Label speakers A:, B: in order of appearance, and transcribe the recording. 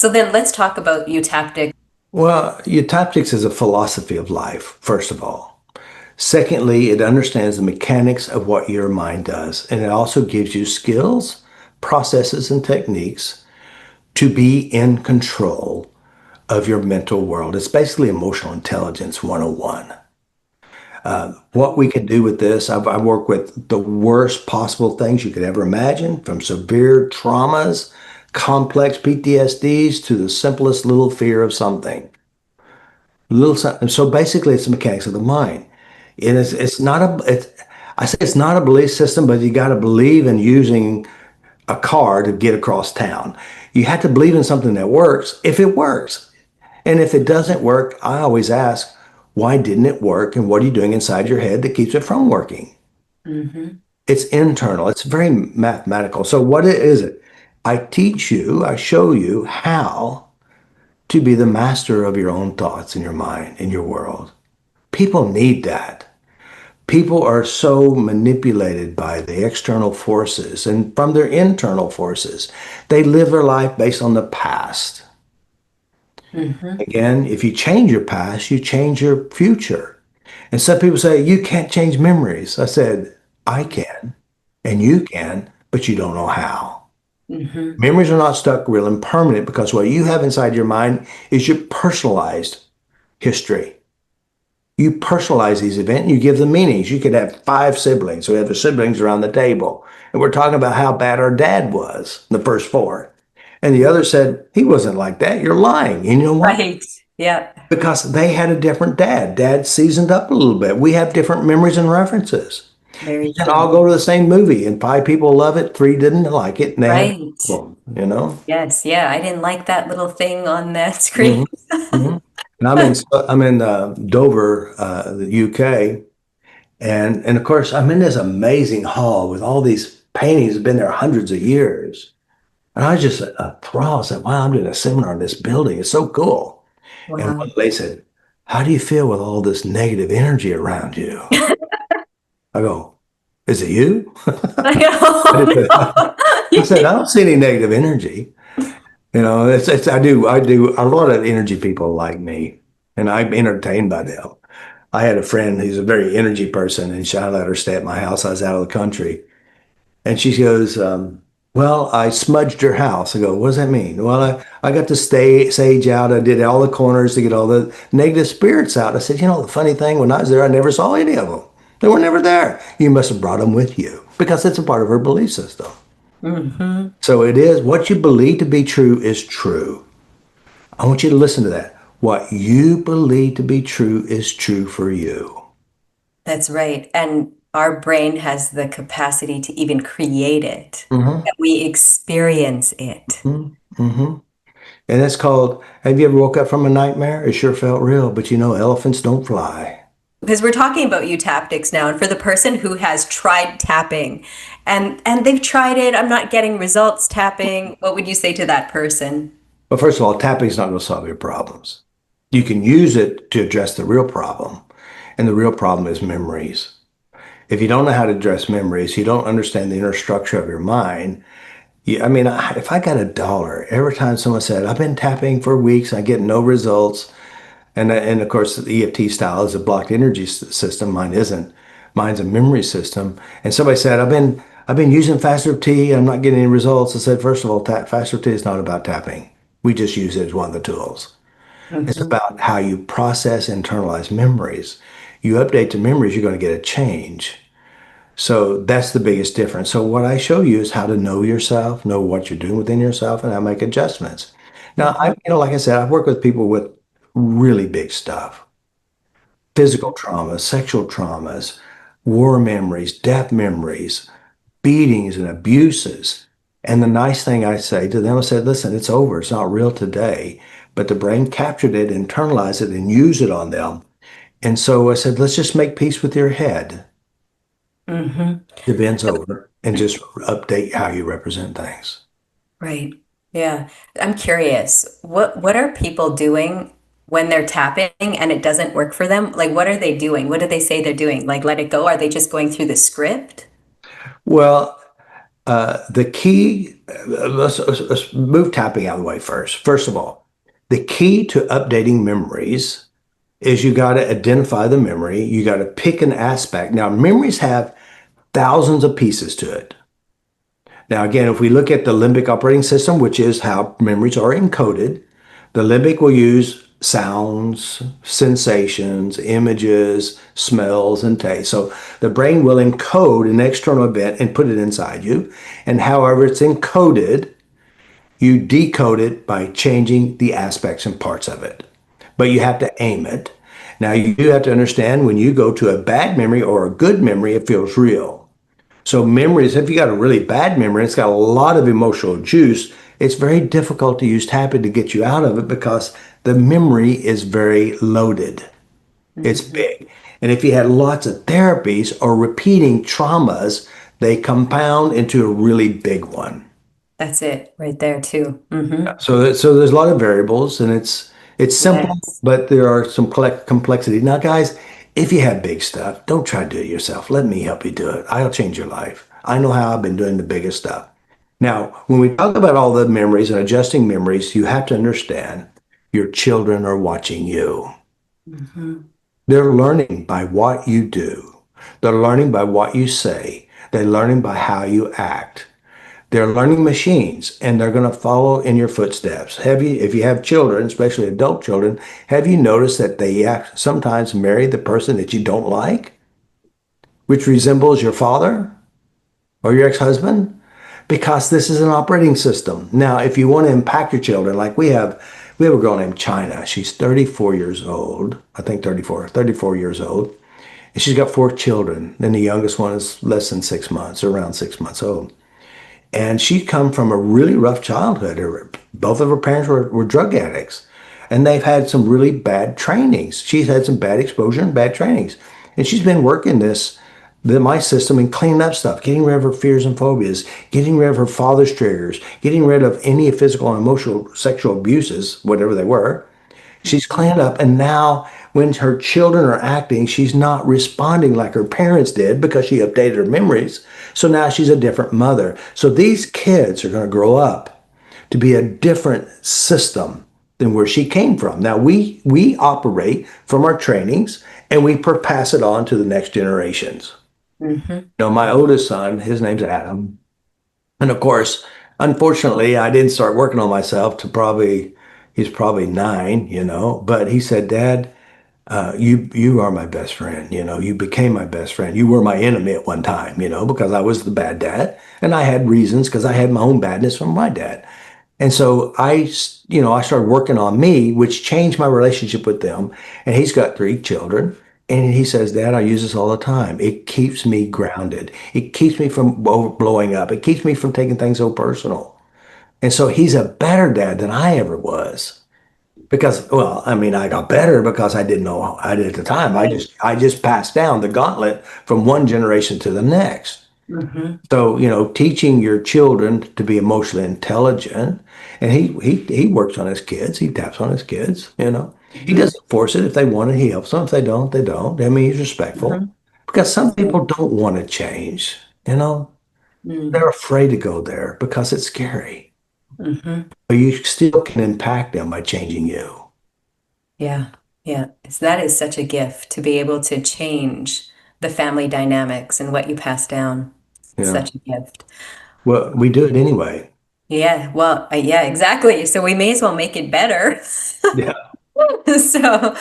A: So then let's talk about eutaptic.
B: Well, Eutaptics is a philosophy of life, first of all. Secondly, it understands the mechanics of what your mind does, and it also gives you skills, processes, and techniques to be in control of your mental world. It's basically emotional intelligence 101. What we can do with this, I work with the worst possible things you could ever imagine, from severe traumas, complex PTSDs, to the simplest little fear of something. Little something. So basically, it's the mechanics of the mind. It's not I say it's not a belief system, but you got to believe in using a car to get across town. You have to believe in something that works if it works. And if it doesn't work, I always ask, why didn't it work? And what are you doing inside your head that keeps it from working?
A: Hmm.
B: It's internal. It's very mathematical. So what is it? I teach you, I show you how to be the master of your own thoughts in your mind, in your world. People need that. People are so manipulated by the external forces and from their internal forces. They live their life based on the past.
A: Hmm.
B: Again, if you change your past, you change your future. And some people say, you can't change memories. I said, I can, and you can, but you don't know how.
A: Hmm.
B: Memories are not stuck real and permanent because what you have inside your mind is your personalized history. You personalize these events and you give them meanings. You could have five siblings. So we have the siblings around the table. And we're talking about how bad our dad was, the first four. And the other said, he wasn't like that. You're lying. And you know why?
A: Right. Yeah.
B: Because they had a different dad. Dad seasoned up a little bit. We have different memories and references. You
A: Very
B: can all
A: true.
B: go to the same movie and five people love it, three didn't like it, and they have
A: Right.
B: a problem, you know?
A: Yes. Yeah. I didn't like that little thing on that screen.
B: Hmm. Hmm. And I'm in Dover, the UK, and of course I'm in this amazing hall with all these paintings that have been there hundreds of years. And I was just enthralled. I said, wow, I'm doing a seminar in this building. It's so cool. And one
A: Wow.
B: lady said, how do you feel with all this negative energy around you? I go, is it you? I
A: Oh,
B: said, I
A: no.
B: don't see any negative energy. You know, I do. A lot of energy people like me, and I'm entertained by them. I had a friend who's a very energy person, and I let her stay at my house. I was out of the country, and she goes, "Well, I smudged your house." I go, "What does that mean?" Well, I got to stay sage out. I did all the corners to get all the negative spirits out. I said, "You know, the funny thing, when I was there, I never saw any of them. They were never there. You must have brought them with you because it's a part of her belief system."
A: Hmm.
B: So it is what you believe to be true is true. I want you to listen to that. What you believe to be true is true for you.
A: That's right. And our brain has the capacity to even create it.
B: Hmm.
A: And we experience it.
B: Hmm. Hmm. And it's called, have you ever woke up from a nightmare? It sure felt real, but you know, elephants don't fly.
A: Because we're talking about eutaptics now, and for the person who has tried tapping and they've tried it, I'm not getting results tapping, what would you say to that person?
B: But first of all, tapping is not going to solve your problems. You can use it to address the real problem. And the real problem is memories. If you don't know how to address memories, you don't understand the inner structure of your mind. I mean, if I got $1 every time someone said, I've been tapping for weeks, I get no results. And of course, the EFT style is a blocked energy system. Mine isn't. Mine's a memory system. And somebody said, I've been using faster T. I'm not getting any results. I said, first of all, faster T is not about tapping. We just use it as one of the tools. It's
A: Hmm.
B: about how you process, internalize memories. You update the memories, you're going to get a change. So that's the biggest difference. So what I show you is how to know yourself, know what you're doing within yourself, and how to make adjustments. Now,
A: Hmm.
B: like I said, I've worked with people with really big stuff, physical traumas, sexual traumas, war memories, death memories, beatings and abuses. And the nice thing I say to them, I said, listen, it's over. It's not real today. But the brain captured it, internalized it, and used it on them. And so I said, let's just make peace with your head.
A: Hmm.
B: The event's over and just update how you represent things.
A: Right. Yeah. I'm curious. What are people doing when they're tapping and it doesn't work for them? Like what are they doing? What do they say they're doing? Like let it go? Are they just going through the script?
B: Well, The key, let's move tapping out of the way first. First of all, the key to updating memories is you got to identify the memory. You got to pick an aspect. Now, memories have thousands of pieces to it. Now, again, if we look at the limbic operating system, which is how memories are encoded, the limbic will use sounds, sensations, images, smells, and taste. So the brain will encode an external event and put it inside you. And however it's encoded, you decode it by changing the aspects and parts of it. But you have to aim it. Now, you do have to understand when you go to a bad memory or a good memory, it feels real. So memories, if you got a really bad memory, it's got a lot of emotional juice, it's very difficult to use tapping to get you out of it because the memory is very loaded. It's
A: Mhm.
B: big. And if you had lots of therapies or repeating traumas, they compound into a really big one.
A: That's it right there too. Hmm.
B: So there's a lot of variables, and it's simple,
A: Yes.
B: but there are some complexity. Now, guys, if you have big stuff, don't try to do it yourself. Let me help you do it. I'll change your life. I know how I've been doing the biggest stuff. Now, when we talk about all the memories and adjusting memories, you have to understand your children are watching you.
A: Hmm.
B: They're learning by what you do. They're learning by what you say. They're learning by how you act. They're learning machines and they're going to follow in your footsteps. If you have children, especially adult children, have you noticed that they sometimes marry the person that you don't like, which resembles your father or your ex-husband? Because this is an operating system. Now, if you want to impact your children, like we have a girl named China. She's 34 years old. I think 34 years old. And she's got four children. Then the youngest one is less than 6 months, around 6 months old. And she'd come from a really rough childhood. Both of her parents were drug addicts. And they've had some really bad trainings. She's had some bad exposure and bad trainings. And she's been working my system and cleaning up stuff, getting rid of her fears and phobias, getting rid of her father's triggers, getting rid of any physical and emotional sexual abuses, whatever they were. She's cleaned up, and now when her children are acting, she's not responding like her parents did because she updated her memories. So now she's a different mother. So these kids are going to grow up to be a different system than where she came from. Now we operate from our trainings and we pass it on to the next generations.
A: Hmm.
B: My oldest son, his name's Adam, and of course, unfortunately, I didn't start working on myself to he's probably 9, but he said, Dad, you are my best friend. You became my best friend. You were my enemy at one time, because I was the bad dad, and I had reasons because I had my own badness from my dad. And so I started working on me, which changed my relationship with them. And he's got 3 children. And he says, Dad, I use this all the time. It keeps me grounded. It keeps me from blowing up. It keeps me from taking things so personal. And so he's a better dad than I ever was. Because, well, I mean, I got better because I didn't know I did at the time.
A: Right.
B: I just passed down the gauntlet from one generation to the next.
A: Hmm.
B: So, teaching your children to be emotionally intelligent, and he works on his kids. He taps on his kids. He
A: Hmm.
B: doesn't force it. If they want it, he helps them. If they don't, they don't. I mean, he's respectful
A: Hmm.
B: because some
A: That's
B: people
A: good.
B: don't want to change.
A: Mm.
B: They're afraid to go there because it's scary.
A: Hmm.
B: But you still can impact them by changing you.
A: Yeah. Yeah. That is such a gift to be able to change the family dynamics and what you pass down. It's
B: Yeah.
A: such a gift.
B: Well, we do it anyway.
A: Yeah. Well, yeah, exactly. So we may as well make it better.
B: Yeah.
A: So